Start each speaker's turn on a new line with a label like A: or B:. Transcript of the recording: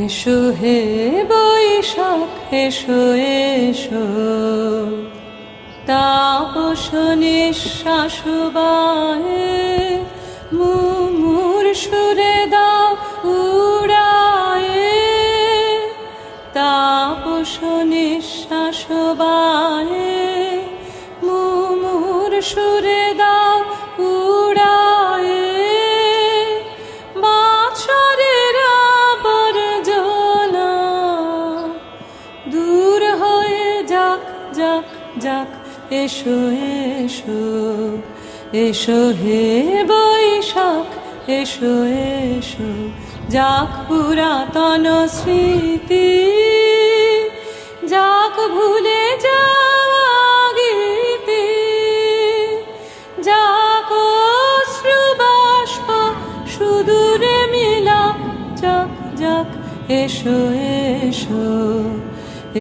A: এসো হে বৈশাখ এসো এসো, তাপস নিঃশ্বাস বাহে মুমুর সুরে দাও উড়ায়ে, তাপস নিঃশ্বাস বাহে মুমুর সুরে দাও উড়ায়ে। বাছরের আবর্জনা দূর হয়ে যাক যাক যাক, এসো এসো এসো হে বৈশাখ এসো এসো, যাক পুরাতন স্মৃতি, যাক ভুলে যাওয়া গীতি, যাক অশ্রু বাষ্প সুদূরে মিলাক, যাক যাক এসো এসো।